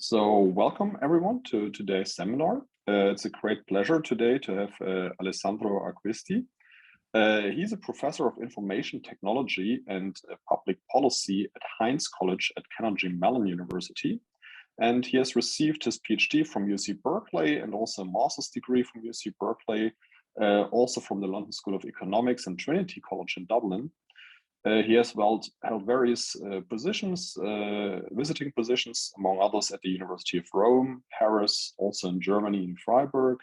So welcome everyone to today's seminar. It's a great pleasure today to have Alessandro Acquisti. He's a professor of information technology and public policy at Heinz College at Carnegie Mellon University. And he has received his PhD from UC Berkeley and also a master's degree from UC Berkeley, also from the London School of Economics and Trinity College in Dublin. He has held various positions, visiting positions, among others at the University of Rome, Paris, also in Germany, in Freiburg,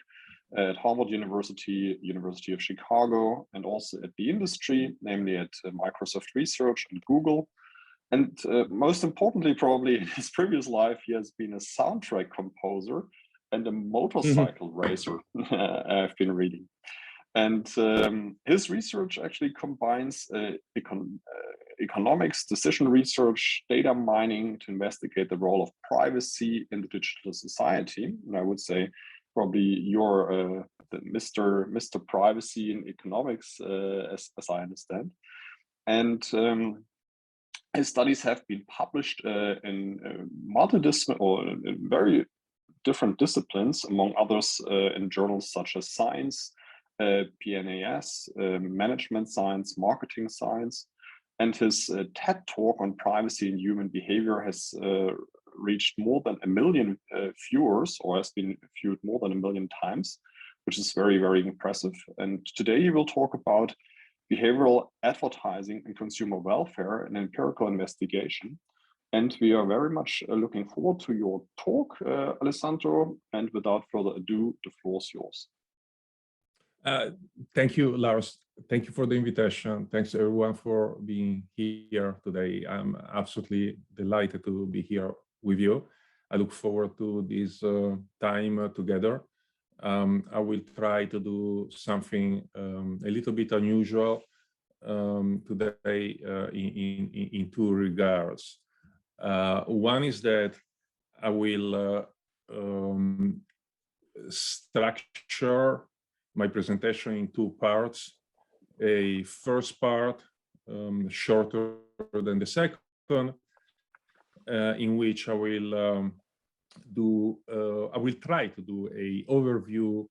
at Harvard University, University of Chicago, and also at the industry, namely at Microsoft Research and Google. And most importantly, probably in his previous life, he has been a soundtrack composer and a motorcycle racer, I've been reading. And his research actually combines economics, decision research, data mining to investigate the role of privacy in the digital society. And I would say probably you're the Mr. Privacy in economics, as I understand. And his studies have been published in multidisciplinary or in very different disciplines, among others in journals such as Science, PNAS, Management Science, Marketing Science, and his TED Talk on privacy and human behavior has reached more than 1 million viewers, or has been viewed more than 1 million times, which is very, very impressive. And today he will talk about behavioral advertising and consumer welfare and empirical investigation. And we are very much looking forward to your talk, Alessandro. And without further ado, the floor is yours. Thank you, Lars. Thank you for the invitation. Thanks everyone for being here today. I'm absolutely delighted to be here with you. I look forward to this time together. I will try to do something a little bit unusual today in two regards. One is that I will structure my presentation in two parts. A first part, shorter than the second, in which I will try to do an overview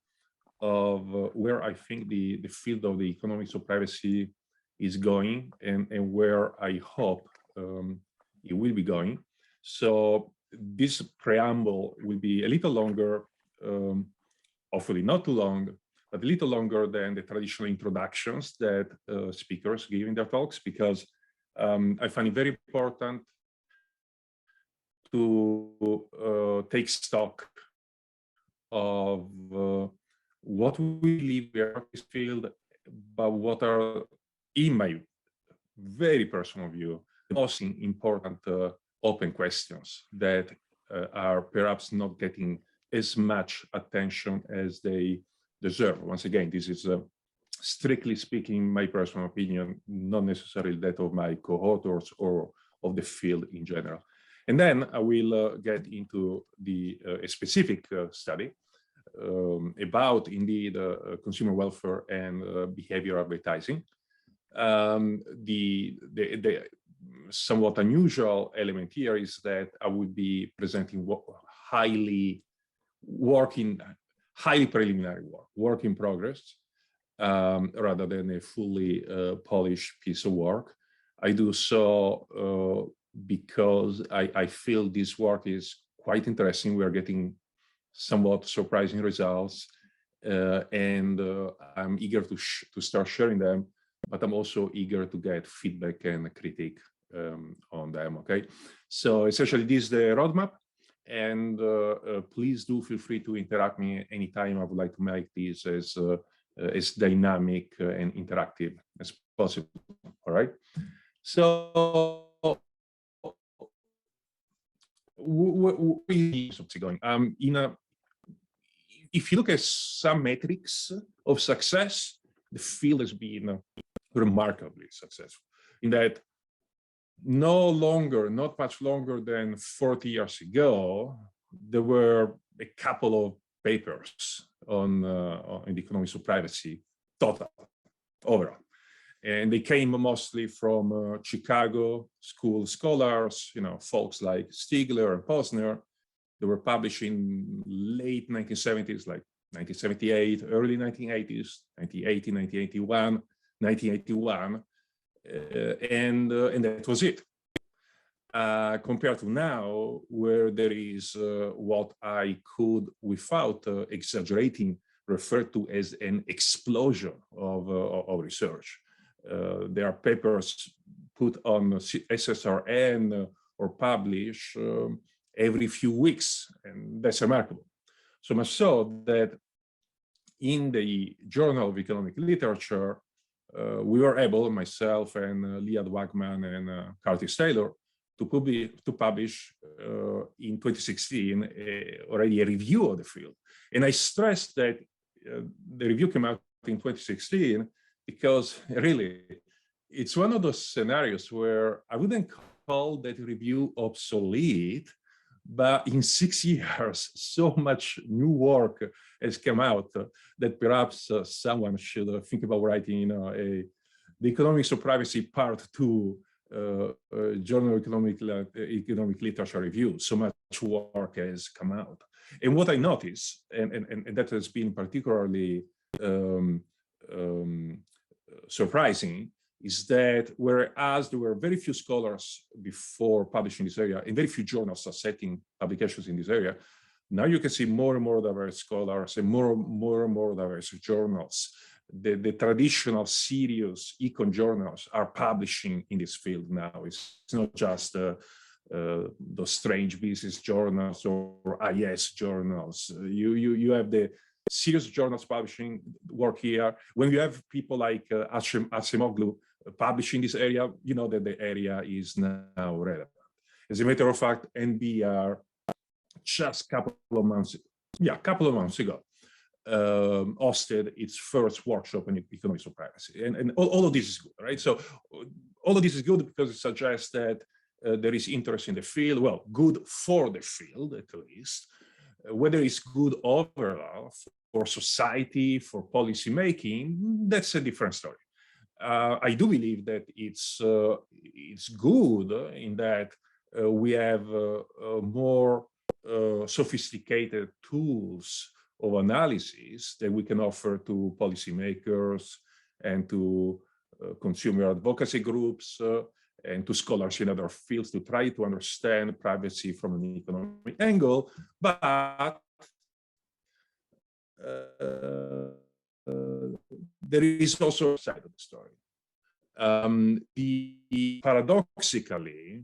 of where I think the field of the economics of privacy is going and where I hope it will be going. So this preamble will be a little longer, hopefully not too long, but a little longer than the traditional introductions that speakers give in their talks, because I find it very important to take stock of what we believe we are in this field, but what are, in my very personal view, the most important open questions that are perhaps not getting as much attention as they deserve. Once again, this is strictly speaking my personal opinion, not necessarily that of my co-authors or of the field in general. And then I will get into the specific study about indeed consumer welfare and behavior advertising. The somewhat unusual element here is that I would be presenting highly preliminary work in progress, rather than a fully polished piece of work. I do so because I feel this work is quite interesting. We are getting somewhat surprising results, and I'm eager to start sharing them, but I'm also eager to get feedback and critique on them, okay? So essentially this is the roadmap. And please do feel free to interact me anytime. I would like to make this as dynamic and interactive as possible. All right. So going? If you look at some metrics of success, the field has been remarkably successful in that not much longer than 40 years ago, there were a couple of papers on the economics of privacy total overall. And they came mostly from Chicago school scholars, folks like Stigler and Posner. They were published in late 1970s, like 1978, early 1980s, 1980, 1981, 1981, and that was it. Compared to now, where there is what I could, without exaggerating, refer to as an explosion of research. There are papers put on SSRN or published every few weeks, and that's remarkable. So much so that in the Journal of Economic Literature, we were able, myself and Leah Wagman and Curtis Taylor, to publish in 2016 already a review of the field. And I stress that the review came out in 2016 because really it's one of those scenarios where I wouldn't call that review obsolete, but in 6 years, so much new work has come out that perhaps someone should think about writing, the Economics of Privacy Part 2 Journal of Economic Literature Review. So much work has come out. And what I noticed, and that has been particularly surprising, is that whereas there were very few scholars before publishing this area, and very few journals are setting publications in this area, now you can see more and more diverse scholars and more and more diverse journals. The traditional serious econ journals are publishing in this field now. It's not just those strange business journals or IS journals. You have the serious journals publishing work here. When you have people like Acemoglu publishing this area, you know that the area is now relevant. As a matter of fact, NBR just a couple of months ago, hosted its first workshop on economics of privacy. And all of this is good, right? So all of this is good because it suggests that there is interest in the field, well, good for the field at least. Whether it's good overall for society, for policy making, that's a different story. I do believe that it's good in that we have more sophisticated tools of analysis that we can offer to policymakers and to consumer advocacy groups and to scholars in other fields to try to understand privacy from an economic angle. But there is also a side of the story. Paradoxically,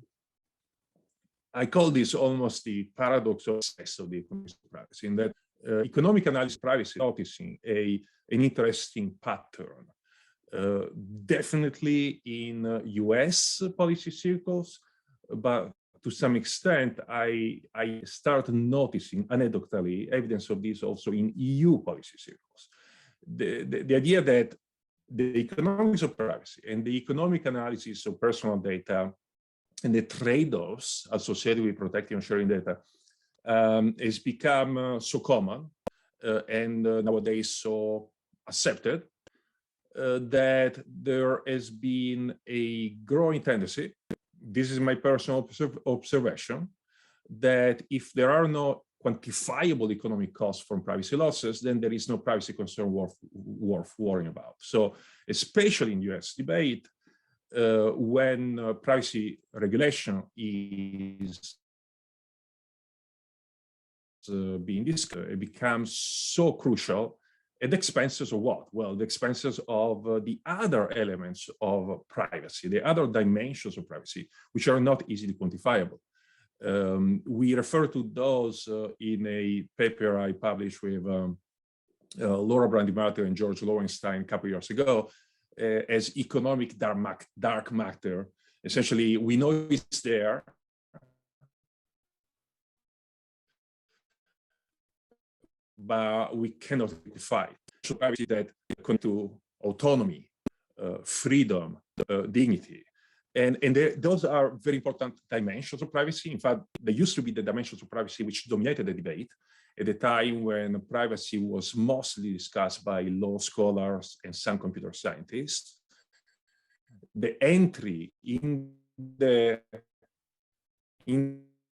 I call this almost the paradox of success of the economics of privacy, in that economic analysis of privacy is noticing an interesting pattern. Definitely in US policy circles, but to some extent, I started noticing anecdotally evidence of this also in EU policy circles. The idea that the economics of privacy and the economic analysis of personal data and the trade-offs associated with protecting and sharing data has become so common and nowadays so accepted that there has been a growing tendency, this is my personal observation, that if there are no quantifiable economic costs from privacy losses, then there is no privacy concern worth worrying about. So especially in US debate, when privacy regulation is being discussed, it becomes so crucial at the expenses of what? Well, the expenses of the other elements of privacy, the other dimensions of privacy, which are not easily quantifiable. We refer to those in a paper I published with Laura Brandi-Martin and George Lowenstein a couple of years ago as economic dark matter. Essentially, we know it's there, but we cannot quantify it. So privacy that connects to autonomy, freedom, dignity. And those are very important dimensions of privacy. In fact, they used to be the dimensions of privacy which dominated the debate at the time when privacy was mostly discussed by law scholars and some computer scientists. The entry in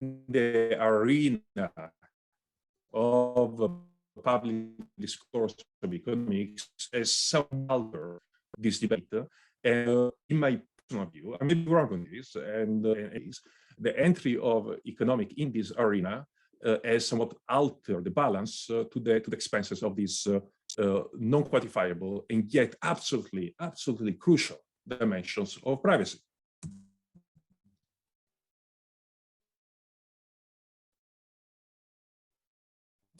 the arena of public discourse of economics as some alter this debate. And in my personal view, I may be wrong on this, and the entry of economic in this arena has somewhat altered the balance to the expenses of these non-quantifiable and yet absolutely crucial dimensions of privacy.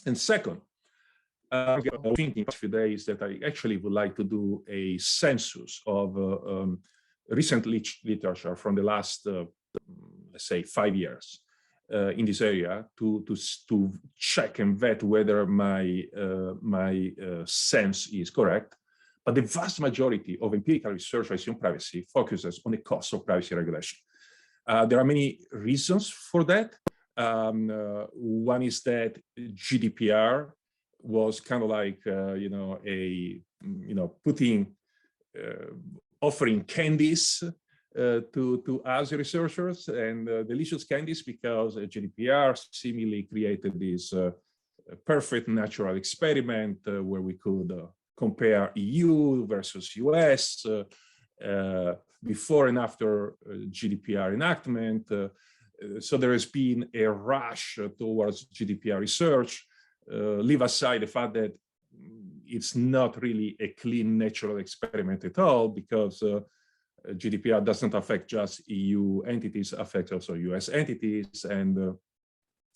And second, I'm thinking a few days that I actually would like to do a census of recent literature from the last, let's say, 5 years in this area to check and vet whether my sense is correct. But the vast majority of empirical research on privacy focuses on the cost of privacy regulation. There are many reasons for that. One is that GDPR was kind of like, offering candies to us researchers, and delicious candies, because GDPR seemingly created this perfect natural experiment where we could compare EU versus US before and after GDPR enactment. So there has been a rush towards GDPR research. Leave aside the fact that it's not really a clean natural experiment at all, because GDPR doesn't affect just EU entities, affects also US entities, and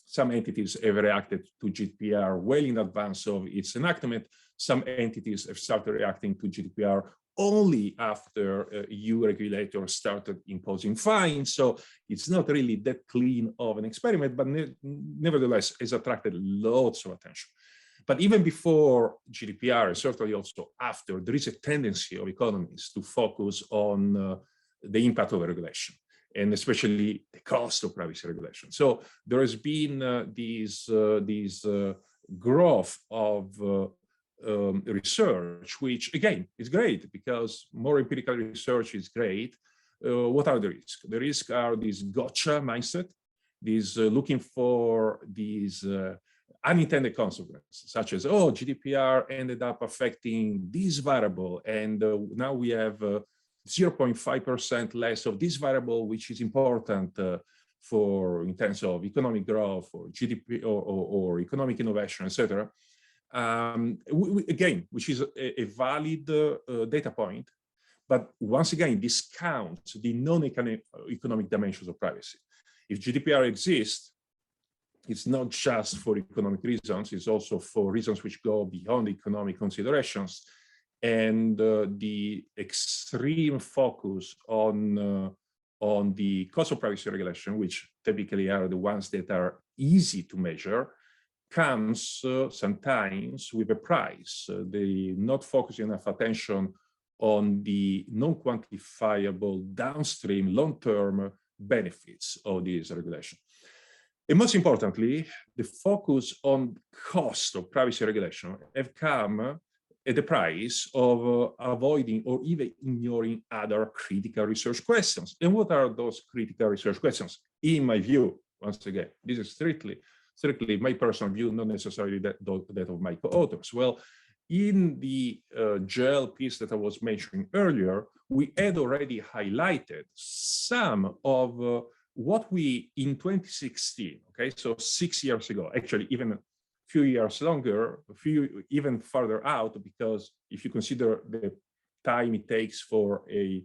some entities have reacted to GDPR well in advance of its enactment. Some entities have started reacting to GDPR only after EU regulators started imposing fines. So it's not really that clean of an experiment, but nevertheless, it's attracted lots of attention. But even before GDPR, and certainly also after, there is a tendency of economists to focus on the impact of regulation, and especially the cost of privacy regulation. So there has been this growth of research, which again is great, because more empirical research is great. What are the risks? The risks are this gotcha mindset, this looking for these unintended consequences, such as, oh, GDPR ended up affecting this variable, and now we have 0.5% less of this variable, which is important for in terms of economic growth or GDP or economic innovation, etc. Again, which is a valid data point, but once again discounts the non-economic dimensions of privacy. If GDPR exists, it's not just for economic reasons, it's also for reasons which go beyond economic considerations. And the extreme focus on the cost of privacy regulation, which typically are the ones that are easy to measure, comes sometimes with a price. They not focusing enough attention on the non-quantifiable downstream long-term benefits of this regulation. And most importantly, the focus on cost of privacy regulation have come at the price of avoiding or even ignoring other critical research questions. And what are those critical research questions? In my view, once again, this is strictly my personal view, not necessarily that of my co-authors. Well, in the GEL piece that I was mentioning earlier, we had already highlighted some of what we, in 2016, okay, so 6 years ago, actually even a few years longer, a few even further out, because if you consider the time it takes for a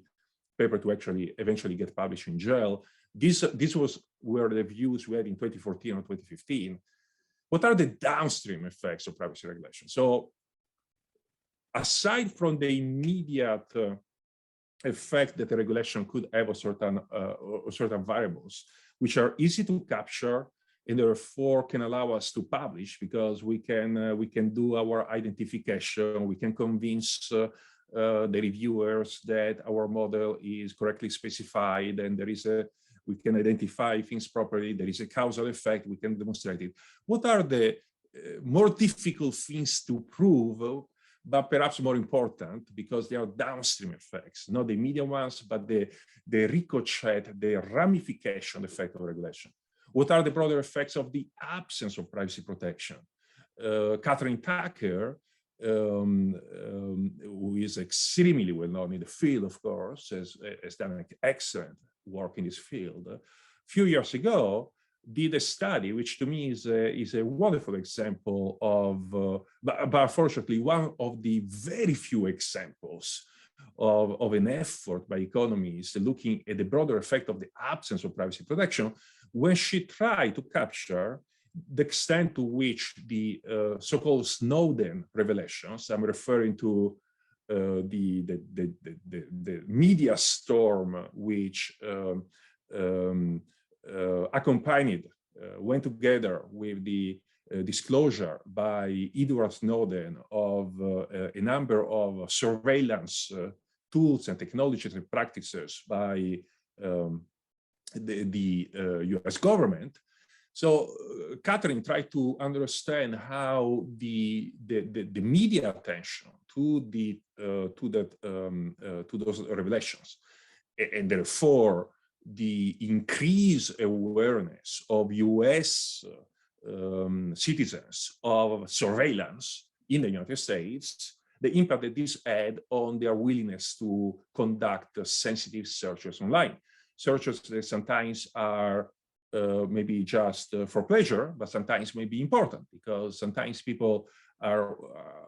paper to actually eventually get published in GEL, these were the views we had in 2014 or 2015. What are the downstream effects of privacy regulation? So aside from the immediate effect that the regulation could have on certain variables, which are easy to capture and therefore can allow us to publish, because we can do our identification, we can convince the reviewers that our model is correctly specified, and we can identify things properly, there is a causal effect, we can demonstrate it. What are the more difficult things to prove, but perhaps more important, because they are downstream effects, not the immediate ones, but the ricochet, the ramification effect of regulation? What are the broader effects of the absence of privacy protection? Catherine Tucker, who is extremely well known in the field, of course, has done excellent work in this field. A few years ago, did a study, which to me is a wonderful example of, but unfortunately, one of the very few examples of an effort by economists looking at the broader effect of the absence of privacy protection, when she tried to capture the extent to which the so-called Snowden revelations, I'm referring to the media storm which accompanied, went together with the disclosure by Edward Snowden of a number of surveillance tools and technologies and practices by the US government. So Catherine tried to understand how the media attention to those revelations, and therefore the increased awareness of US citizens of surveillance in the United States, the impact that this had on their willingness to conduct sensitive searches online. Searches that sometimes are maybe just for pleasure, but sometimes may be important, because sometimes people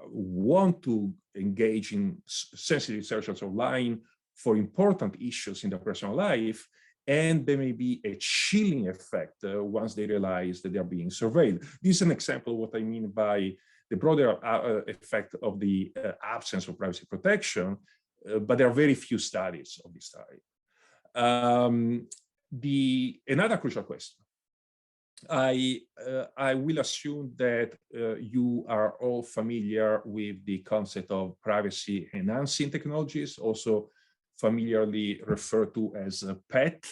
want to engage in sensitive searches online for important issues in their personal life, and there may be a chilling effect once they realize that they are being surveilled. This is an example of what I mean by the broader effect of the absence of privacy protection, but there are very few studies of this type. Another crucial question. I will assume that you are all familiar with the concept of privacy enhancing technologies, also familiarly referred to as PET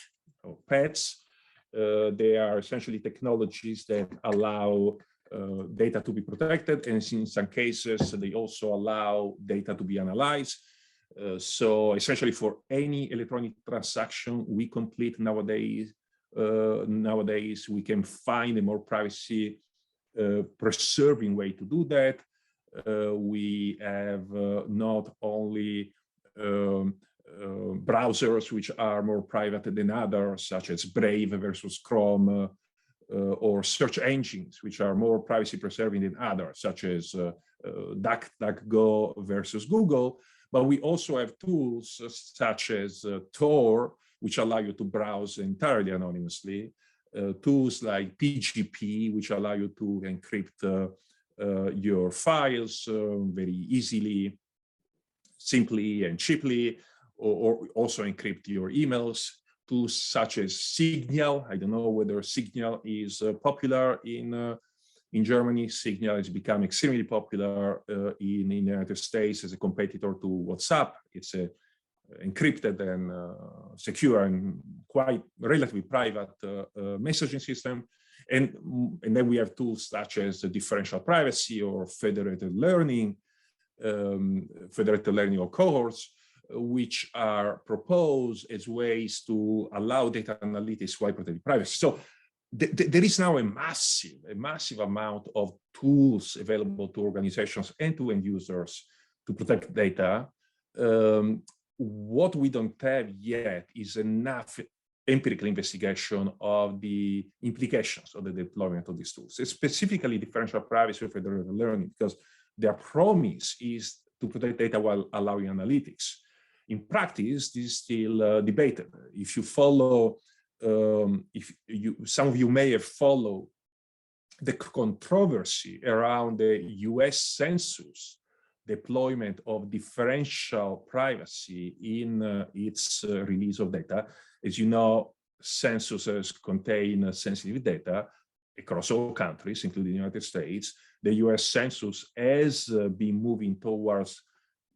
or PETs. They are essentially technologies that allow data to be protected, and in some cases they also allow data to be analyzed. So essentially, for any electronic transaction we complete nowadays, we can find a more privacy preserving way to do that. We have not only browsers which are more private than others, such as Brave versus Chrome, or search engines which are more privacy preserving than others, such as DuckDuckGo versus Google. But we also have tools such as Tor, which allow you to browse entirely anonymously, tools like PGP, which allow you to encrypt your files very easily, simply and cheaply, or also encrypt your emails. Tools such as Signal. I don't know whether Signal is popular in Germany. Signal has become extremely popular in the United States as a competitor to WhatsApp. It's a encrypted and secure and quite relatively private messaging system. And then we have tools such as differential privacy or federated learning or cohorts, which are proposed as ways to allow data analytics while protecting privacy. So there is now a massive amount of tools available to organizations and to end users to protect data. What we don't have yet is enough empirical investigation of the implications of the deployment of these tools, specifically differential privacy or federated learning, because their promise is to protect data while allowing analytics. In practice, this is still debated. If you follow, some of you may have followed the controversy around the US Census deployment of differential privacy in its release of data. As you know, censuses contain sensitive data across all countries, including the United States. The US Census has been moving towards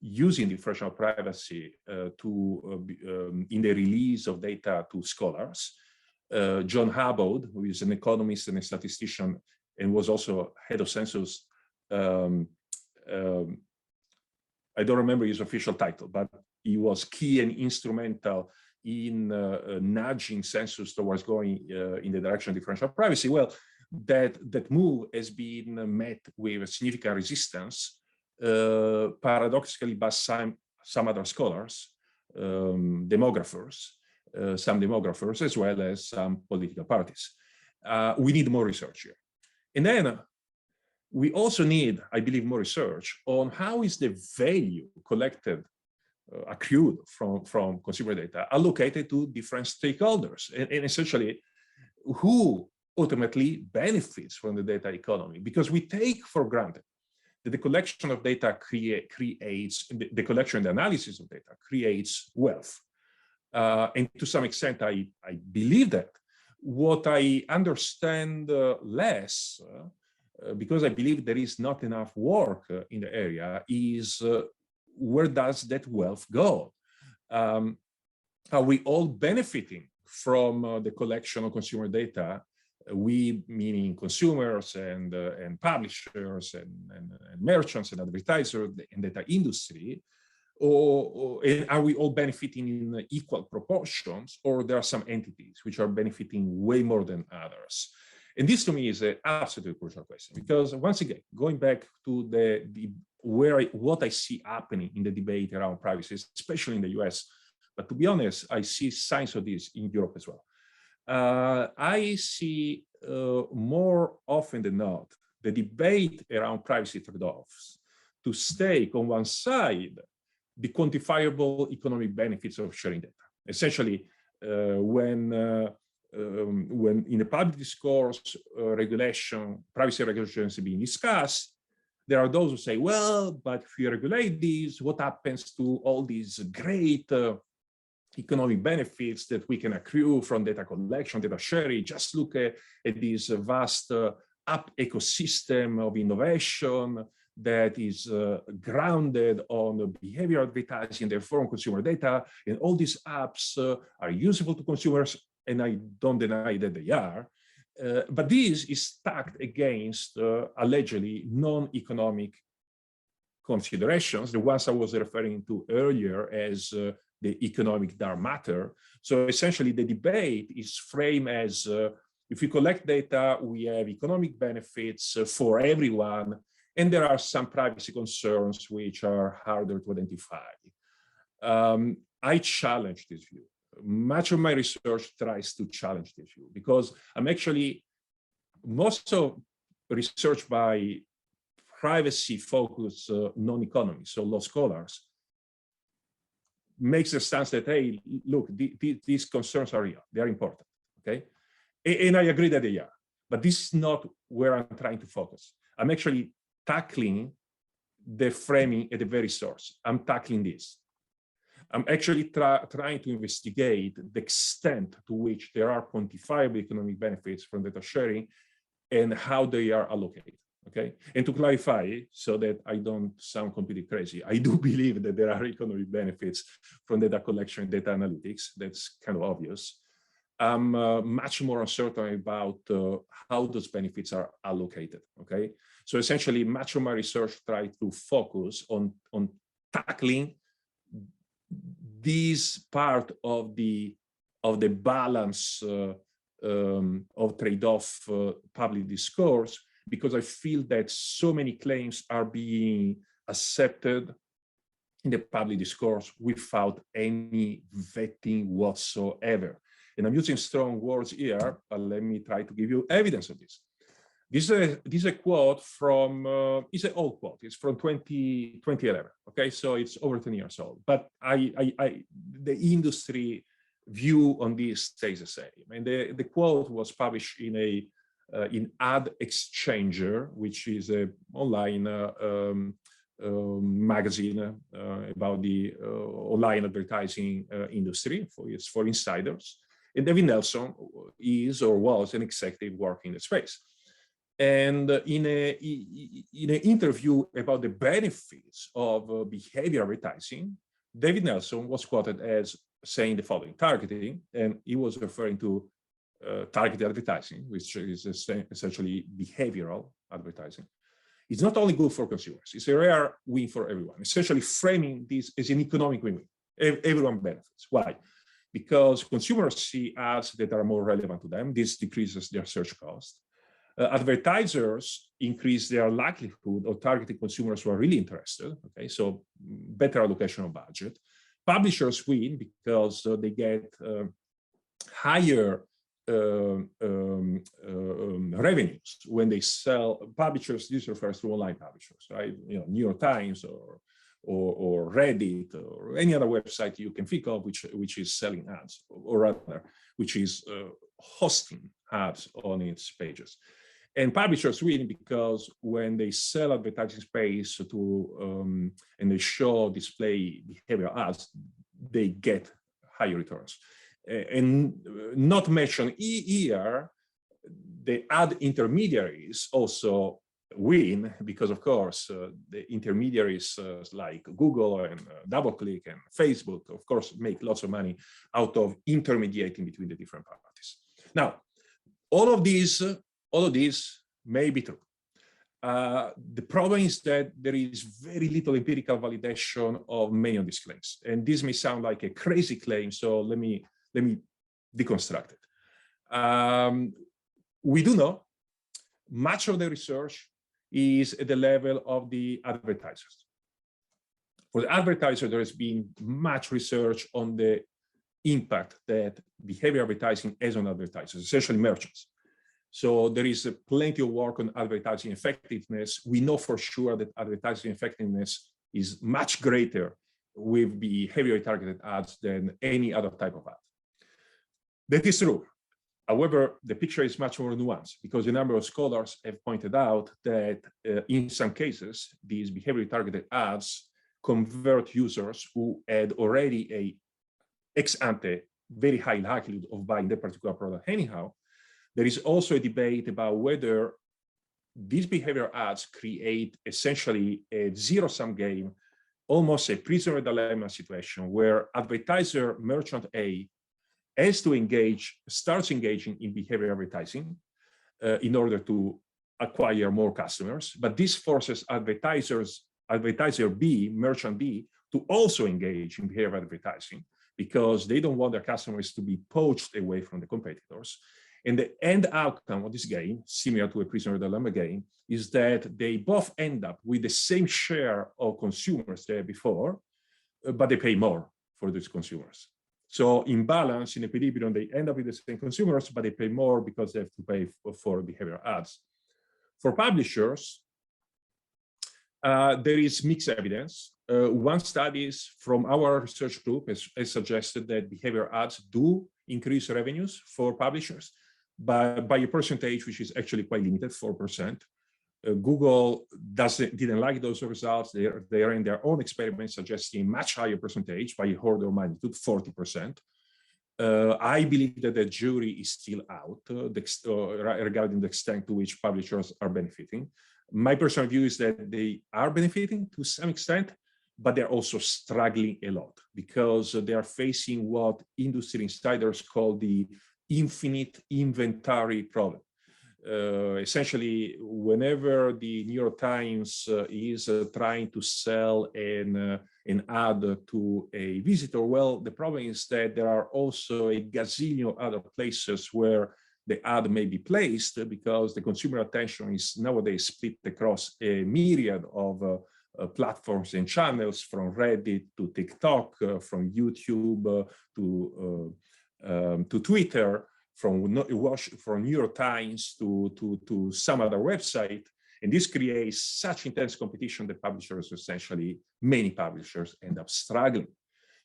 using differential privacy in the release of data to scholars. John Habod, who is an economist and a statistician and was also head of census, I don't remember his official title, but he was key and instrumental in nudging census towards going in the direction of differential privacy, well, that move has been met with significant resistance, paradoxically, by some other scholars, demographers, some demographers, as well as some political parties. We need more research here. And then we also need, I believe, more research on how is the value collected, accrued from consumer data allocated to different stakeholders, and essentially who ultimately benefits from the data economy, because we take for granted that the collection of data creates, the collection and the analysis of data creates wealth. And to some extent, I believe that. What I understand less, because I believe there is not enough work in the area, is where does that wealth go? Are we all benefiting from the collection of consumer data? We, meaning consumers and publishers and merchants and advertisers and data industry, or are we all benefiting in equal proportions, or there are some entities which are benefiting way more than others? And this to me is an absolutely crucial question, because once again, going back to what I see happening in the debate around privacy, especially in the US, but to be honest, I see signs of this in Europe as well. I see more often than not the debate around privacy trade-offs to stake on one side the quantifiable economic benefits of sharing data. Essentially, when in the public discourse, privacy regulations are being discussed, there are those who say, well, but if you regulate these, what happens to all these great economic benefits that we can accrue from data collection, data sharing? Just look at this vast app ecosystem of innovation that is grounded on behavioral advertising, therefore on consumer data, and all these apps are useful to consumers, and I don't deny that they are. But this is stacked against allegedly non-economic considerations, the ones I was referring to earlier as the economic dark matter. So essentially the debate is framed as if we collect data, we have economic benefits for everyone, and there are some privacy concerns which are harder to identify. I challenge this view. Much of my research tries to challenge this view, because I'm actually, most of research by privacy-focused non-economists, so law scholars, makes the stance that, hey, look, these concerns are real, they are important, okay? And I agree that they are, but this is not where I'm trying to focus. I'm actually tackling the framing at the very source. I'm tackling this. I'm actually trying to investigate the extent to which there are quantifiable economic benefits from data sharing and how they are allocated, okay? And to clarify, so that I don't sound completely crazy, I do believe that there are economic benefits from data collection and data analytics. That's kind of obvious. I'm much more uncertain about how those benefits are allocated, okay? So essentially, much of my research tried to focus on tackling this part of the balance of trade-off public discourse, because I feel that so many claims are being accepted in the public discourse without any vetting whatsoever. And I'm using strong words here, but let me try to give you evidence of this. This is a quote from, it's an old quote, it's from 2011, okay? So it's over 10 years old, but the industry view on this stays the same. And the quote was published in Ad Exchanger, which is an online magazine about the online advertising industry. It's for insiders. And David Nelson is or was an executive working in the space. And in an interview about the benefits of behavior advertising, David Nelson was quoted as saying the following: targeting, and he was referring to targeted advertising, which is essentially behavioral advertising. It's not only good for consumers, it's a rare win for everyone, essentially framing this as an economic win-win. Everyone benefits. Why? because consumers see ads that are more relevant to them. This decreases their search cost. Advertisers increase their likelihood of targeting consumers who are really interested. Okay, so better allocation of budget. Publishers win because they get higher revenues when they sell. Publishers, this refers to online publishers, right? You know, New York Times or Reddit or any other website you can think of which is selling ads, or rather, which is hosting ads on its pages. And publishers win because when they sell advertising space to and they display behavioral ads, they get higher returns. And not mentioned here, the ad intermediaries also win because, of course, the intermediaries like Google and DoubleClick and Facebook, of course, make lots of money out of intermediating between the different parties. Now, all of these may be true. The problem is that there is very little empirical validation of many of these claims. And this may sound like a crazy claim, so let me deconstruct it. We do know much of the research is at the level of the advertisers. For the advertiser, there has been much research on the impact that behavior advertising has on advertisers, essentially merchants. So there is plenty of work on advertising effectiveness. We know for sure that advertising effectiveness is much greater with behavior targeted ads than any other type of ad. That is true. However, the picture is much more nuanced because a number of scholars have pointed out that in some cases, these behavior targeted ads convert users who had already a ex ante very high likelihood of buying that particular product anyhow. There is also a debate about whether these behavior ads create essentially a zero-sum game, almost a prisoner dilemma situation where advertiser merchant A has to starts engaging in behavior advertising in order to acquire more customers, but this forces advertiser B, merchant B, to also engage in behavior advertising because they don't want their customers to be poached away from the competitors. And the end outcome of this game, similar to a prisoner dilemma game, is that they both end up with the same share of consumers there before, but they pay more for these consumers. So in balance, in equilibrium, they end up with the same consumers, but they pay more because they have to pay for behavior ads. For publishers, there is mixed evidence. One study from our research group has suggested that behavior ads do increase revenues for publishers, but by a percentage which is actually quite limited, 4%. Google didn't like those results. They are in their own experiments suggesting a much higher percentage by a order of magnitude, 40%. I believe that the jury is still out regarding the extent to which publishers are benefiting. My personal view is that they are benefiting to some extent, but they're also struggling a lot because they are facing what industry insiders call the infinite inventory problem. Essentially, whenever the New York Times is trying to sell an ad to a visitor, well, the problem is that there are also a gazillion other places where the ad may be placed because the consumer attention is nowadays split across a myriad of platforms and channels, from Reddit to TikTok, from YouTube to Twitter, from New York Times to some other website. And this creates such intense competition that publishers, essentially, many publishers end up struggling.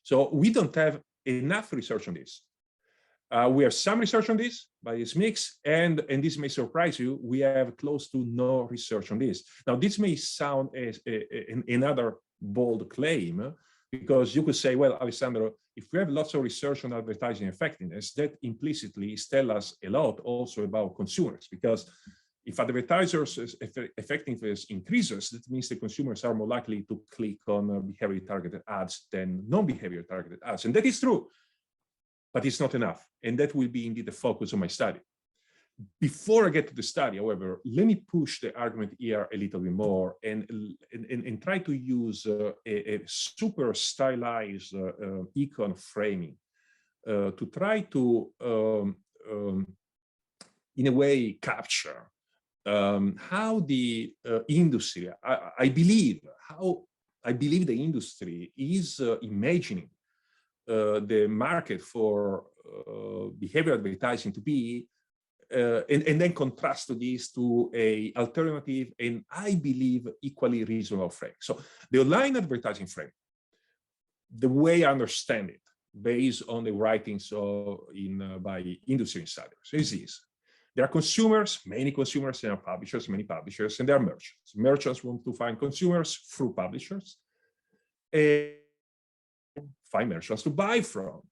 So we don't have enough research on this. We have some research on this, but it's mixed, and this may surprise you, we have close to no research on this. Now, this may sound as another bold claim, because you could say, well, Alessandro, if we have lots of research on advertising effectiveness, that implicitly tells us a lot also about consumers, because if advertisers' effectiveness increases, that means the consumers are more likely to click on behavior targeted ads than non-behavior targeted ads. And that is true, but it's not enough. And that will be indeed the focus of my study. Before I get to the study, however, let me push the argument here a little bit more and try to use a super stylized econ framing to try to, in a way, capture how the industry, I believe the industry is imagining the market for behavioral advertising to be, and then contrast this to a alternative and I believe equally reasonable frame. So the online advertising frame, the way I understand it, based on the writings by industry insiders, is this. There are consumers, many consumers, there are publishers, many publishers, and there are merchants. Merchants want to find consumers through publishers and find merchants to buy from.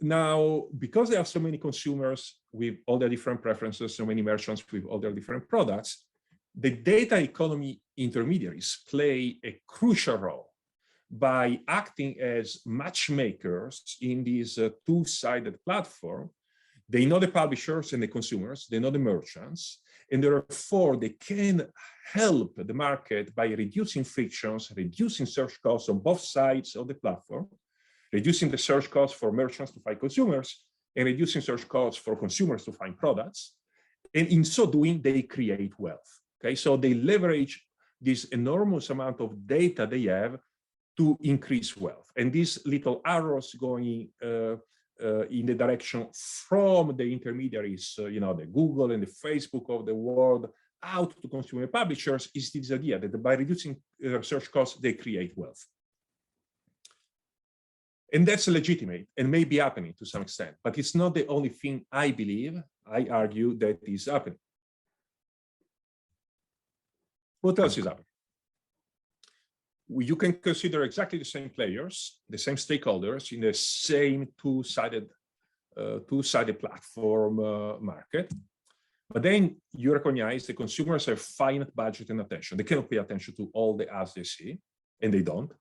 Now, because there are so many consumers with all their different preferences, so many merchants with all their different products, the data economy intermediaries play a crucial role by acting as matchmakers in this two-sided platform. They know the publishers and the consumers, they know the merchants, and therefore they can help the market by reducing frictions, reducing search costs on both sides of the platform, reducing the search costs for merchants to find consumers, and reducing search costs for consumers to find products. And in so doing, they create wealth. Okay, so they leverage this enormous amount of data they have to increase wealth. And these little arrows going in the direction from the intermediaries, the Google and the Facebook of the world, out to consumer publishers, is this idea that by reducing search costs, they create wealth. And that's legitimate and may be happening to some extent, but it's not the only thing I believe, I argue, that is happening. What else is happening? You can consider exactly the same players, the same stakeholders in the same two-sided platform market, but then you recognize the consumers have finite budget and attention. They cannot pay attention to all the ads they see, and they don't,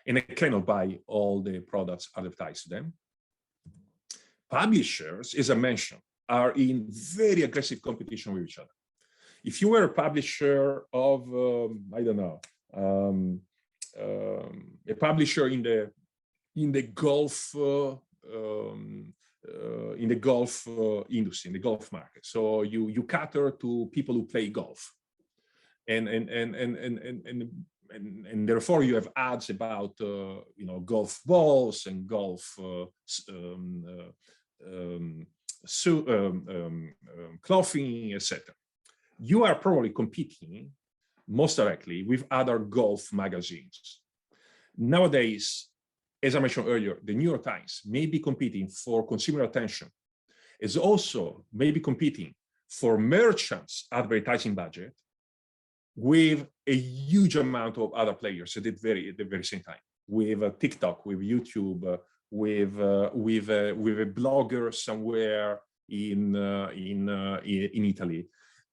and they cannot buy all the products advertised to them. Publishers, as I mentioned, are in very aggressive competition with each other. If you were a publisher of, I don't know, a publisher in the golf industry, in the golf market, so you cater to people who play golf, and therefore you have ads about golf balls and golf clothing, etc. You are probably competing most directly with other golf magazines. Nowadays, as I mentioned earlier, the New York Times may be competing for consumer attention, is also maybe competing for merchants' advertising budget with a huge amount of other players at the very same time, with TikTok, with YouTube, with a blogger somewhere in Italy.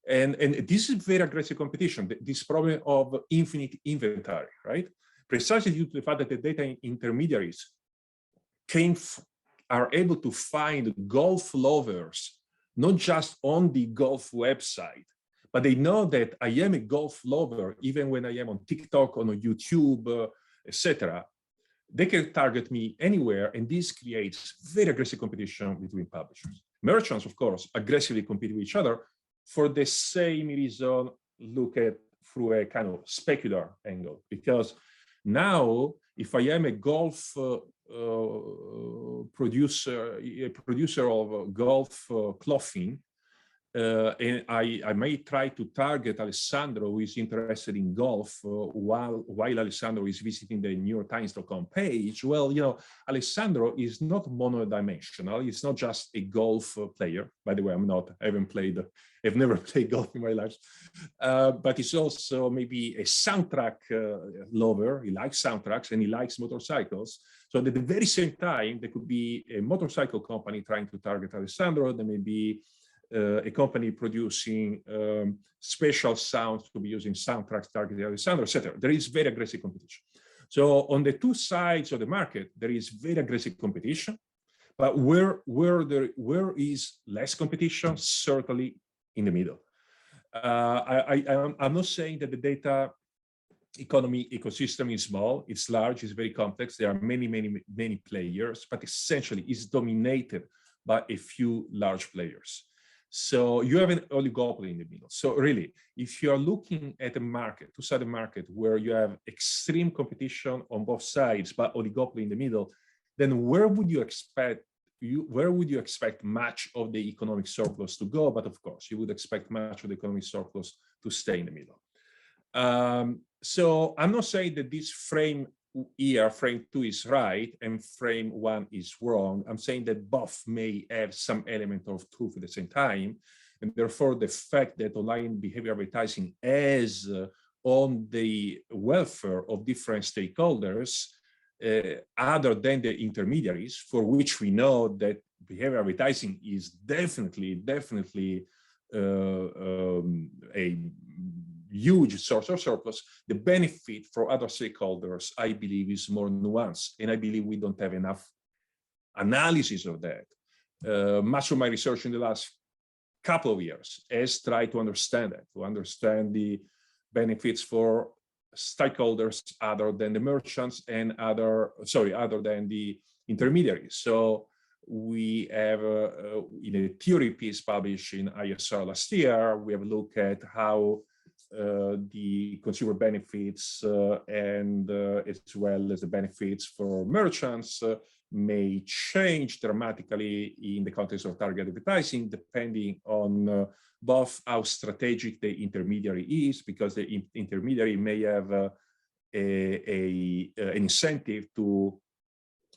And this is very aggressive competition, this problem of infinite inventory, right? Precisely due to the fact that the data intermediaries are able to find golf lovers, not just on the golf website, but they know that I am a golf lover, even when I am on TikTok, on YouTube, etc. They can target me anywhere, and this creates very aggressive competition between publishers. Merchants, of course, aggressively compete with each other for the same reason, look at through a kind of specular angle, because now if I am a golf producer of golf clothing, and I may try to target Alessandro, who is interested in golf, while Alessandro is visiting the NewYorkTimes.com page. Well, Alessandro is not monodimensional. He's not just a golf player. By the way, I've never played golf in my life. But he's also maybe a soundtrack lover. He likes soundtracks and he likes motorcycles. So at the very same time, there could be a motorcycle company trying to target Alessandro. There may be a company producing special sounds to be using soundtracks targeting Alessandro, etc. There is very aggressive competition. So on the two sides of the market, there is very aggressive competition. But where is less competition? Certainly in the middle. I'm not saying that the data economy ecosystem is small, it's large, it's very complex. There are many players, but essentially it's dominated by a few large players. So you have an oligopoly in the middle. So really, if you are looking at a market, two-sided market, where you have extreme competition on both sides, but oligopoly in the middle, then where would you expect much of the economic surplus to go? But of course, you would expect much of the economic surplus to stay in the middle. So I'm not saying that this frame here, frame 2 is right and frame 1 is wrong. I'm saying that both may have some element of truth at the same time. And therefore, the fact that online behavior advertising is on the welfare of different stakeholders, other than the intermediaries, for which we know that behavior advertising is definitely a huge source of surplus, the benefit for other stakeholders, I believe, is more nuanced. And I believe we don't have enough analysis of that. Much of my research in the last couple of years has tried to understand that, to understand the benefits for stakeholders other than the merchants and other than the intermediaries. So we have, in a theory piece published in ISR last year, we have a look at how the consumer benefits and as well as the benefits for merchants may change dramatically in the context of target advertising, depending on both how strategic the intermediary is, because the intermediary may have an incentive to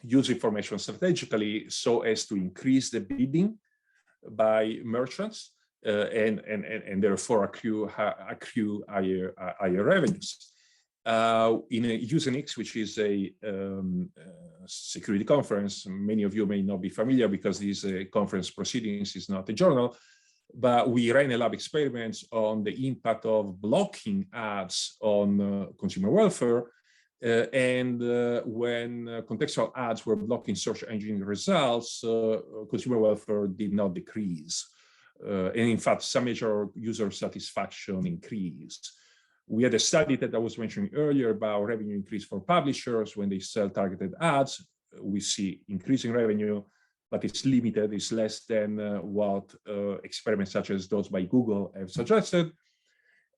use information strategically so as to increase the bidding by merchants, and therefore accrue higher revenues. In a Diginomics, which is a security conference, many of you may not be familiar because this conference proceedings is not a journal, but we ran a lab experiments on the impact of blocking ads on consumer welfare. When contextual ads were blocking search engine results, consumer welfare did not decrease. And in fact, some major user satisfaction increased. We had a study that I was mentioning earlier about revenue increase for publishers when they sell targeted ads. We see increasing revenue, but it's limited, it's less than what experiments such as those by Google have suggested.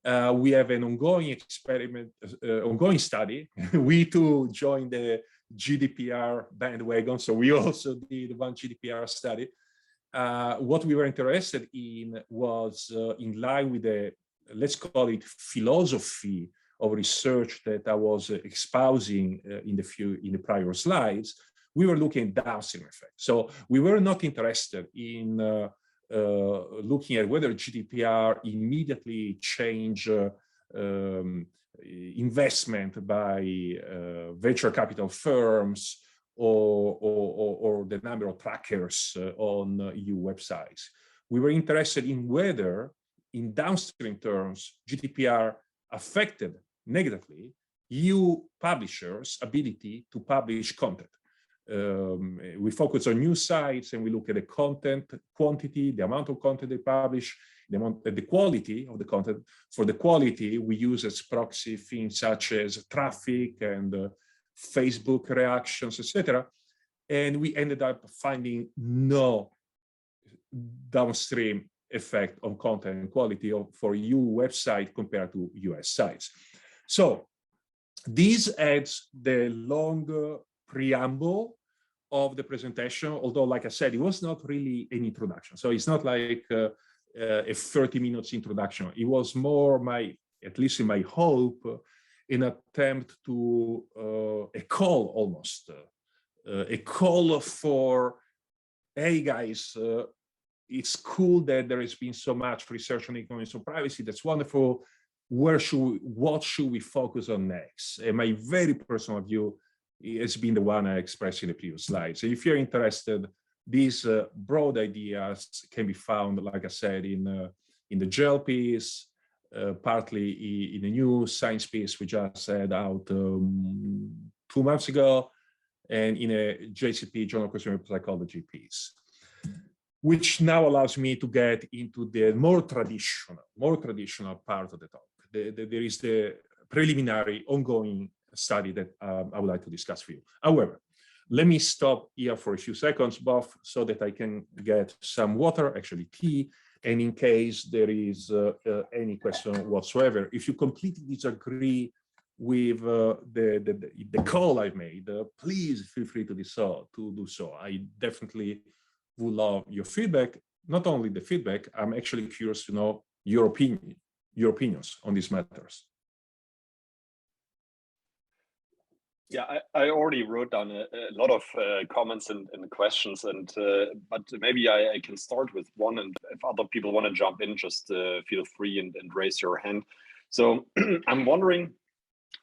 We have an ongoing experiment, ongoing study. We too joined the GDPR bandwagon, so we also did one GDPR study. What we were interested in was in line with the, let's call it, philosophy of research that I was espousing in the prior slides. We were looking at downstream effects. So we were not interested in looking at whether GDPR immediately changed investment by venture capital firms or the number of trackers on EU websites. We were interested in whether, in downstream terms, GDPR affected negatively EU publishers' ability to publish content. We focus on news sites and we look at the content quantity, the amount of content they publish, the quality of the content. For the quality, we use as proxy things such as traffic and Facebook reactions, etc. And we ended up finding no downstream effect on content and quality for EU website compared to US sites. So this adds the long preamble of the presentation, although, like I said, it was not really an introduction. So it's not like a 30 minutes introduction. It was more at least in my hope, an attempt to a call almost, a call for, hey guys, it's cool that there has been so much research on economics of privacy. That's wonderful. What should we focus on next? And my very personal view has been the one I expressed in the previous slide. So if you're interested, these broad ideas can be found, like I said, in the GEL piece, partly in a new science piece we just had out 2 months ago, and in a JCP, Journal of Consumer Psychology piece, which now allows me to get into the more traditional part of the talk. There is the preliminary ongoing study that I would like to discuss with you. However, let me stop here for a few seconds, both so that I can get some water, actually tea, and in case there is any question whatsoever. If you completely disagree with the call I made, please feel free to do so. I definitely would love your feedback. Not only the feedback, I'm actually curious to know your opinions on these matters. Yeah, I already wrote down a lot of comments and questions, but maybe I can start with one, and if other people want to jump in, just feel free and raise your hand. So I'm wondering,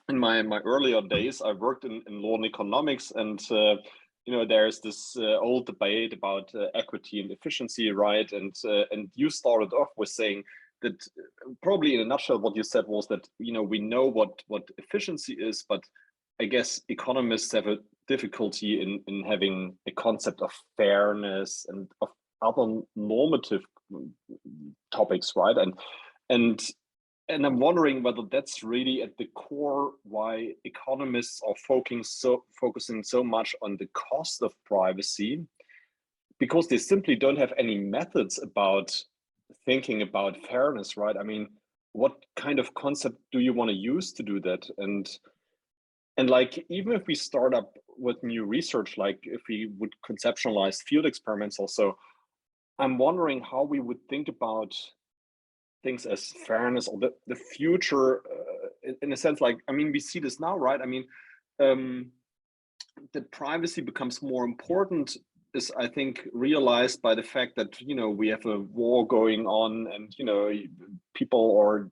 in my earlier days, I worked in law and economics, and you know, there's this old debate about equity and efficiency, right? And you started off with saying that probably in a nutshell, what you said was that, you know, we know what efficiency is, but I guess economists have a difficulty in having a concept of fairness and of other normative topics, right? And I'm wondering whether that's really at the core why economists are focusing so much on the cost of privacy, because they simply don't have any methods about thinking about fairness, right? I mean, what kind of concept do you want to use to do that? And like, even if we start up with new research, like if we would conceptualize field experiments also, I'm wondering how we would think about things as fairness or the future in a sense. Like, I mean, we see this now, right? I mean, that privacy becomes more important is, I think, realized by the fact that, you know, we have a war going on, and, you know, people or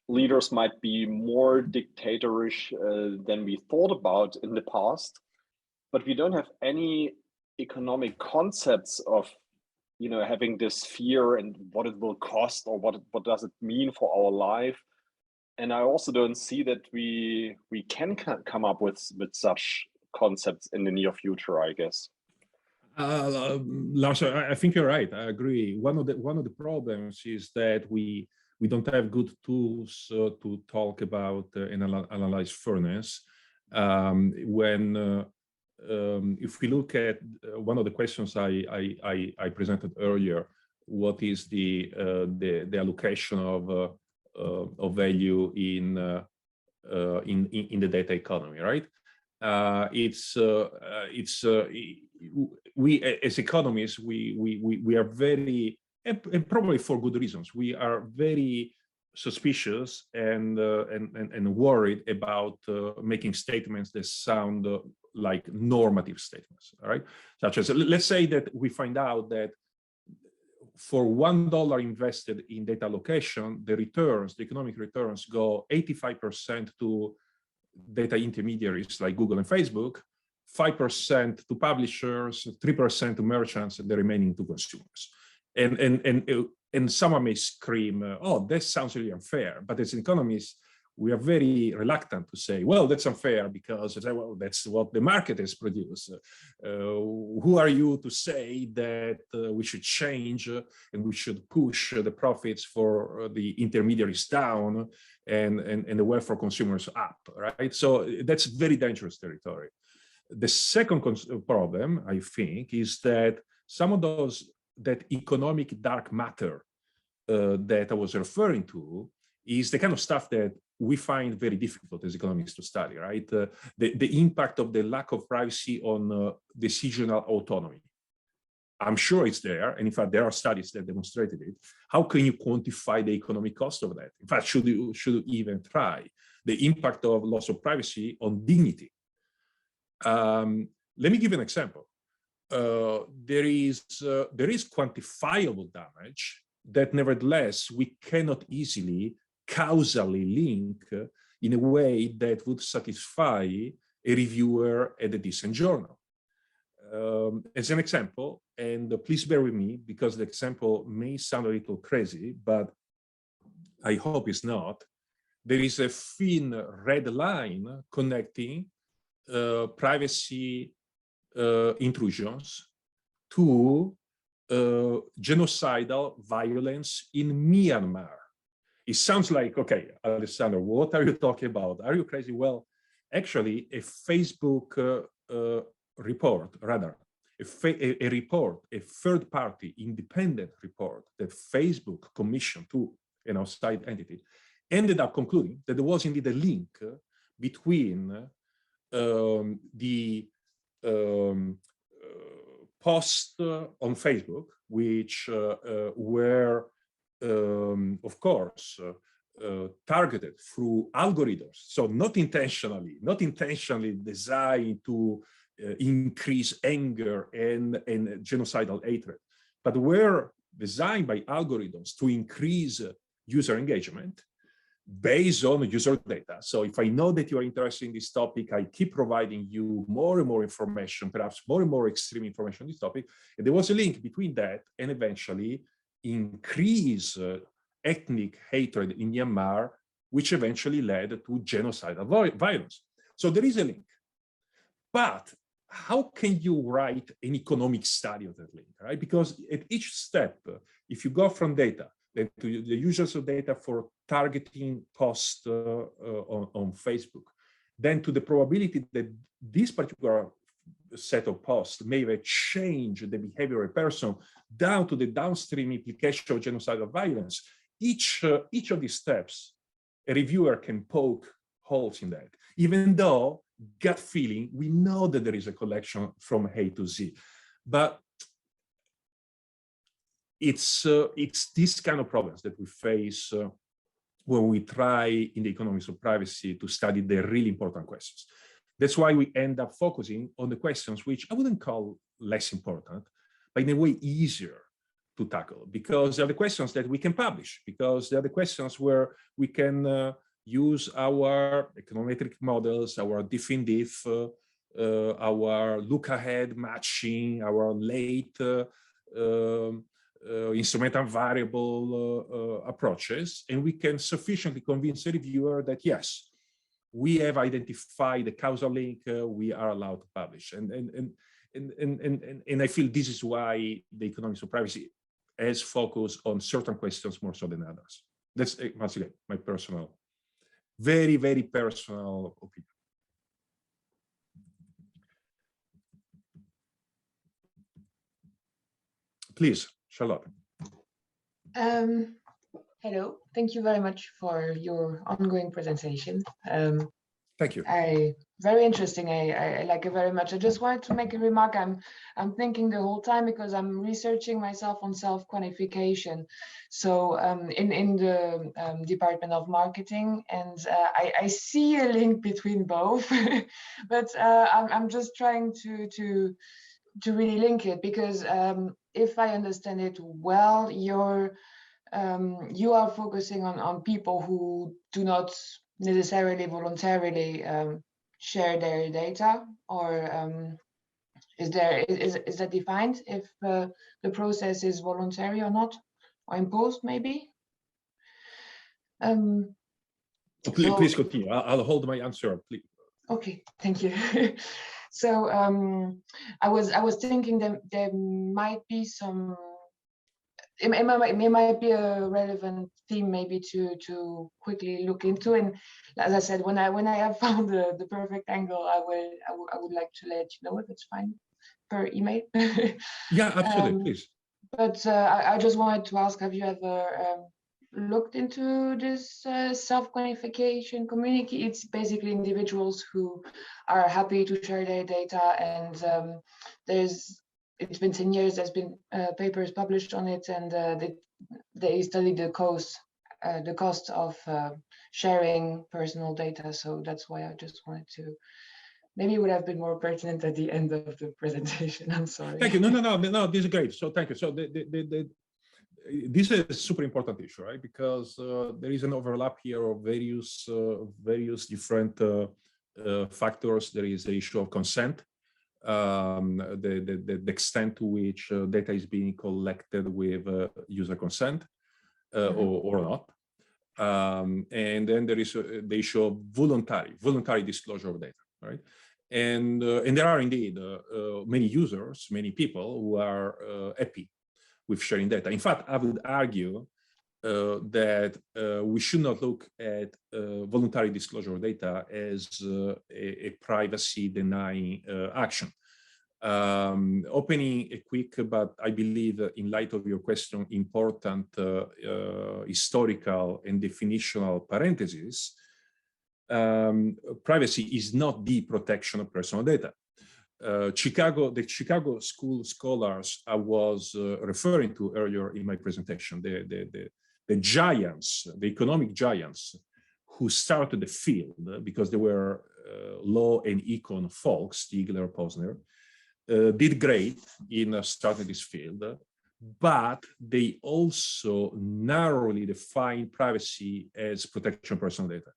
leaders might be more dictatorish than we thought about in the past, but we don't have any economic concepts of, you know, having this fear and what it will cost, or what does it mean for our life. And I also don't see that we can come up with such concepts in the near future, I guess. Lars, I think you're right. I agree. One of the problems is that we don't have good tools to talk about and analyze fairness. If we look at one of the questions I presented earlier, what is the allocation of value in the data economy, right? We as economists, we are very, and probably for good reasons, we are very suspicious and worried about making statements that sound like normative statements, all right? Such as, let's say that we find out that for $1 invested in data allocation, the economic returns go 85% to data intermediaries like Google and Facebook, 5% to publishers, 3% to merchants, and the remaining to consumers. And someone may scream, oh, that sounds really unfair. But as economists, we are very reluctant to say, well, that's unfair because, well, that's what the market has produced. Who are you to say that we should change and we should push the profits for the intermediaries down and the wealth for consumers up, right? So that's very dangerous territory. The second problem, I think, is that some of that economic dark matter that I was referring to is the kind of stuff that we find very difficult as economists to study, right? The impact of the lack of privacy on decisional autonomy. I'm sure it's there, and in fact, there are studies that demonstrated it. How can you quantify the economic cost of that? In fact, should you even try? The impact of loss of privacy on dignity. Let me give you an example. There is quantifiable damage that nevertheless we cannot easily causally link in a way that would satisfy a reviewer at a decent journal. As an example, and please bear with me because the example may sound a little crazy, but I hope it's not. There is a thin red line connecting privacy intrusions to genocidal violence in Myanmar. It sounds like, okay, Alessandro, what are you talking about? Are you crazy? Well, actually, a Facebook report, rather, a report, a third-party independent report that Facebook commissioned to an outside entity, ended up concluding that there was indeed a link between the posts on Facebook, which were, of course, targeted through algorithms, so not intentionally designed to increase anger and genocidal hatred, but were designed by algorithms to increase user engagement based on user data. So if I know that you are interested in this topic, I keep providing you more and more information, perhaps more and more extreme information on this topic. And there was a link between that and eventually increase ethnic hatred in Myanmar, which eventually led to genocidal violence. So there is a link. But how can you write an economic study of that link, right? Because at each step, if you go from data, to the users of data for targeting posts on Facebook, then to the probability that this particular set of posts may have changed the behavior of a person, down to the downstream implication of genocidal violence, each of these steps, a reviewer can poke holes in that, even though gut feeling, we know that there is a collection from A to Z. But it's these kind of problems that we face when we try in the economics of privacy to study the really important questions. That's why we end up focusing on the questions which I wouldn't call less important, but in a way easier to tackle, because they're the questions that we can publish, because they're the questions where we can use our econometric models, our diff in diff, our look ahead matching, our late instrumental variable approaches, and we can sufficiently convince the reviewer that yes, we have identified the causal link, we are allowed to publish. And I feel this is why the economics of privacy has focused on certain questions more so than others. That's, once again, my personal, very, very personal opinion. Please, Charlotte. Hello, thank you very much for your ongoing presentation. Thank you. Very interesting. I like it very much. I just wanted to make a remark. I'm thinking the whole time because I'm researching myself on self-quantification. So in the Department of Marketing, and I see a link between both, but I'm just trying to really link it, because if I understand it well, you are focusing on people who do not necessarily voluntarily share their data, or is that defined if the process is voluntary or not, or imposed maybe? Please continue. I'll hold my answer, please. Okay, thank you. So I was thinking that there might be some. It might be a relevant theme maybe to quickly look into, and as I said, when I have found the perfect angle, I would like to let you know if it's fine per email. Yeah, absolutely, please. But I just wanted to ask, have you ever looked into this self-quantification community? It's basically individuals who are happy to share their data, and it's been 10 years, there's been papers published on it, and they studied the cost of sharing personal data. So that's why I just wanted to, maybe it would have been more pertinent at the end of the presentation. I'm sorry. Thank you. No, this is great. So thank you. So this is a super important issue, right? Because there is an overlap here of various different factors. There is the issue of consent. The extent to which data is being collected with user consent or not. And then there is the issue of voluntary disclosure of data, right? And there are indeed many users, many people who are happy with sharing data. In fact, I would argue that we should not look at voluntary disclosure of data as a privacy-denying action. Opening a quick, but I believe in light of your question, important historical and definitional parentheses, privacy is not the protection of personal data. The Chicago school scholars I was referring to earlier in my presentation, the giants, the economic giants who started the field because they were law and econ folks, Stiegler, Posner, did great in starting this field, but they also narrowly define privacy as protection of personal data.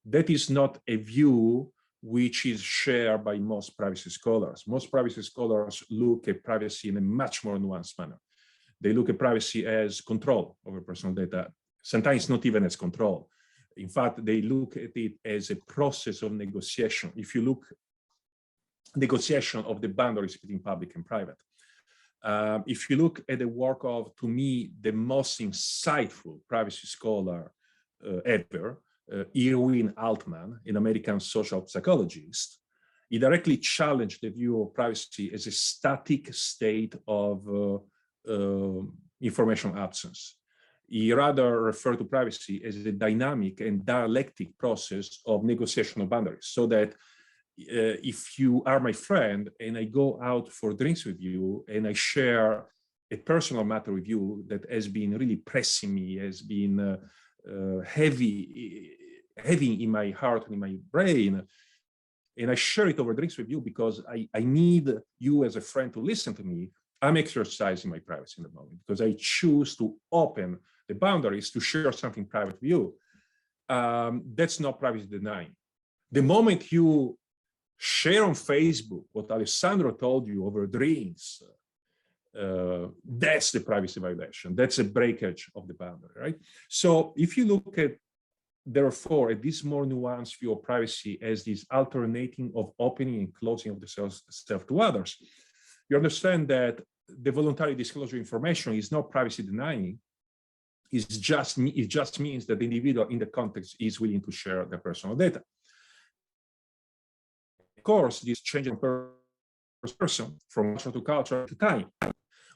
That is not a view which is shared by most privacy scholars. Most privacy scholars look at privacy in a much more nuanced manner. They look at privacy as control over personal data, sometimes not even as control. In fact, they look at it as a process of negotiation. If you look, negotiation of the boundaries between public and private. If you look at the work of, to me, the most insightful privacy scholar ever, Irwin Altman, an American social psychologist, he directly challenged the view of privacy as a static state of information absence. He rather referred to privacy as a dynamic and dialectic process of negotiation of boundaries, so that if you are my friend and I go out for drinks with you and I share a personal matter with you that has been really pressing me, has been heavy in my heart and in my brain, and I share it over drinks with you because I need you as a friend to listen to me, I'm exercising my privacy in the moment because I choose to open the boundaries to share something private with you. That's not privacy denying. The moment you share on Facebook what Alessandro told you over drinks, that's the privacy violation. That's a breakage of the boundary, right? So if you look at, therefore, at this more nuanced view of privacy as this alternating of opening and closing of the self to others, you understand that the voluntary disclosure information is not privacy denying. It just means that the individual in the context is willing to share their personal data. Of course, this changes from person, from culture to culture to time.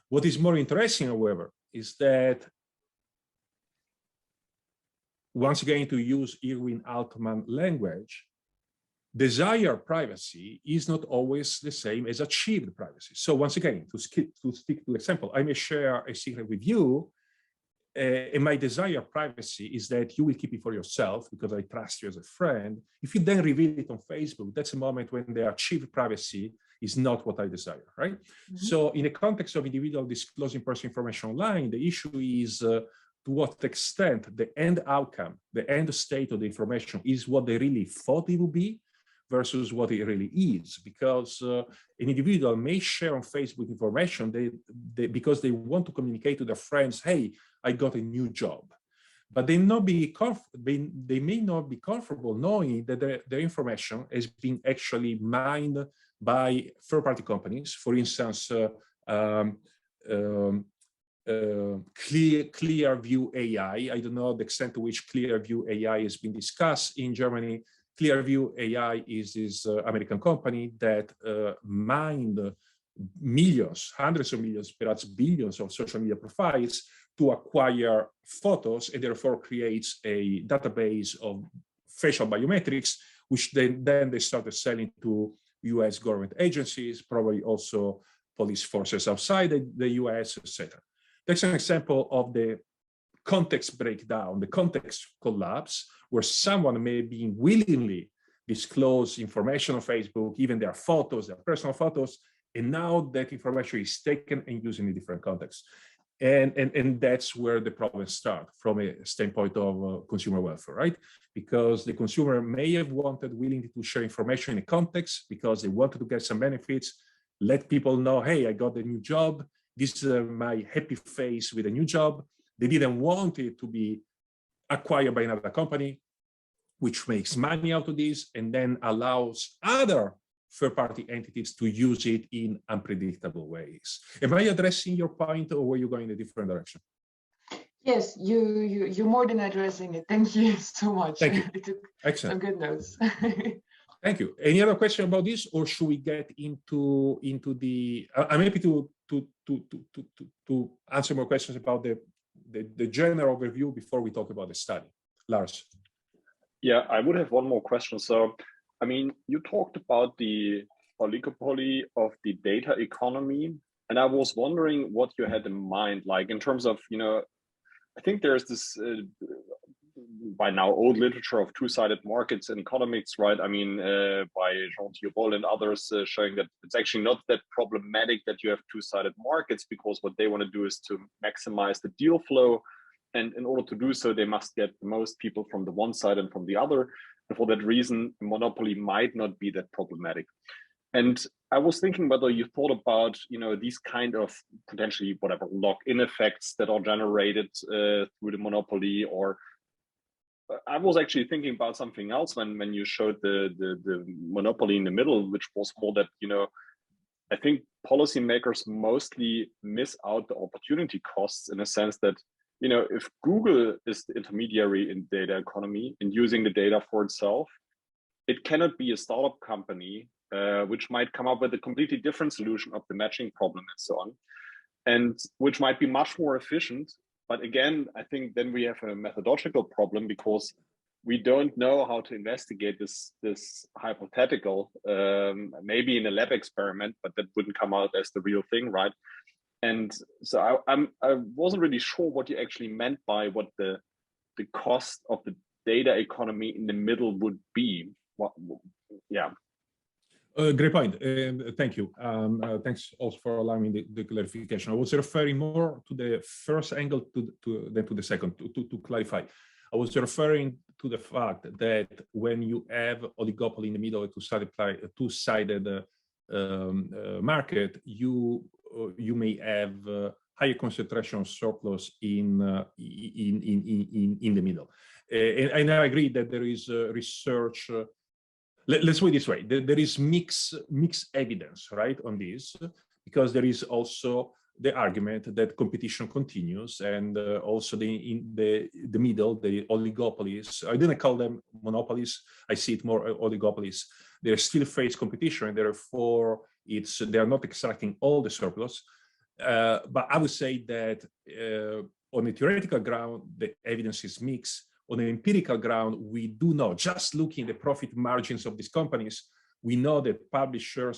What is more interesting, however, is that, once again, to use Irwin Altman language, desired privacy is not always the same as achieved privacy. So once again, to stick to the example, I may share a secret with you, and my desired privacy is that you will keep it for yourself because I trust you as a friend. If you then reveal it on Facebook, that's a moment when the achieved privacy is not what I desire, right? Mm-hmm. So in the context of individual disclosing personal information online, the issue is to what extent the end outcome, the end state of the information is what they really thought it would be versus what it really is. Because an individual may share on Facebook information because they want to communicate to their friends, hey, I got a new job. But they may not be comfortable knowing that their information has been actually mined by third-party companies. For instance, Clearview AI. I don't know the extent to which Clearview AI has been discussed in Germany. Clearview AI is this American company that mined millions, hundreds of millions, perhaps billions of social media profiles to acquire photos, and therefore creates a database of facial biometrics, which then they started selling to US government agencies, probably also police forces outside the US, etc. That's an example of the context breakdown, the context collapse, where someone may be willingly disclose information on Facebook, even their photos, their personal photos, and now that information is taken and used in a different context. And that's where the problems start from a standpoint of consumer welfare, right? Because the consumer may have wanted willingly to share information in a context because they wanted to get some benefits, let people know, hey, I got a new job. This is my happy face with a new job. They didn't want it to be acquired by another company, which makes money out of this and then allows other third-party entities to use it in unpredictable ways. Am I addressing your point, or were you going in a different direction? Yes, you're more than addressing it. Thank you so much. Thank you. I took Excellent. some good notes. Thank you. Any other question about this, or should we get into the? I'm happy to answer more questions about the general overview before we talk about the study. Lars. Yeah, I would have one more question. So, I mean, you talked about the oligopoly of the data economy, and I was wondering what you had in mind, like in terms of, you know, I think there's this by now old literature of two-sided markets in economics, right? I mean, by Jean Tirole and others showing that it's actually not that problematic that you have two-sided markets, because what they want to do is to maximize the deal flow. And in order to do so, they must get the most people from the one side and from the other. And for that reason, monopoly might not be that problematic. And I was thinking whether you thought about, you know, these kind of potentially whatever lock-in effects that are generated through the monopoly, or I was actually thinking about something else when you showed the monopoly in the middle, which was more that, you know, I think policymakers mostly miss out the opportunity costs in a sense that, you know, if Google is the intermediary in data economy and using the data for itself, it cannot be a startup company which might come up with a completely different solution of the matching problem and so on, and which might be much more efficient. But again, I think then we have a methodological problem, because we don't know how to investigate this hypothetical, maybe in a lab experiment, but that wouldn't come out as the real thing, right? And so I wasn't really sure what you actually meant by what the cost of the data economy in the middle would be. Yeah. Great point. Thank you. Thanks also for allowing me the clarification. I was referring more to the first angle than to the second, to clarify. I was referring to the fact that when you have oligopoly in the middle, a two-sided market, you may have higher concentration of surplus in the middle. And I agree that there is research. Let's put it this way: there is mixed evidence, right, on this, because there is also the argument that competition continues, and also in the middle, the oligopolies. I didn't call them monopolies. I see it more oligopolies. They still face competition, and therefore they are not extracting all the surplus. But I would say that on the theoretical ground, the evidence is mixed. On the empirical ground, we do know, just looking at the profit margins of these companies, we know that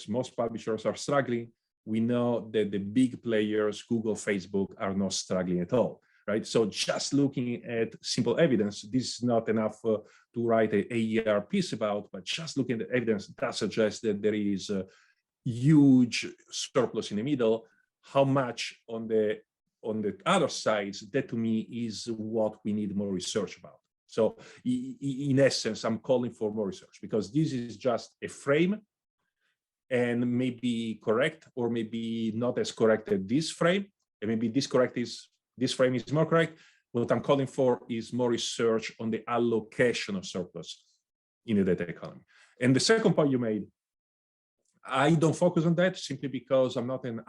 most publishers are struggling. We know that the big players, Google, Facebook, are not struggling at all, right? So just looking at simple evidence, this is not enough to write an AER piece about, but just looking at the evidence that suggests that there is a huge surplus in the middle. How much on the other sides, that to me is what we need more research about. So in essence, I'm calling for more research, because this is just a frame, and maybe correct, or maybe not as correct as this frame, and maybe this frame is more correct. What I'm calling for is more research on the allocation of surplus in the data economy. And the second point you made, I don't focus on that simply because I'm not an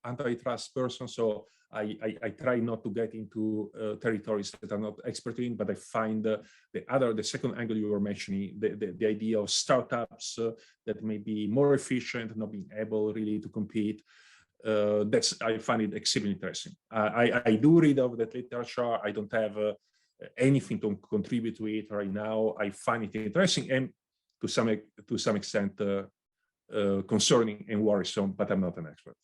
antitrust person, so I try not to get into territories that I'm not expert in. But I find the second angle you were mentioning, the idea of startups that may be more efficient, not being able really to compete. I find it extremely interesting. I do read of that literature. I don't have anything to contribute to it right now. I find it interesting and to some extent concerning and worrisome, but I'm not an expert.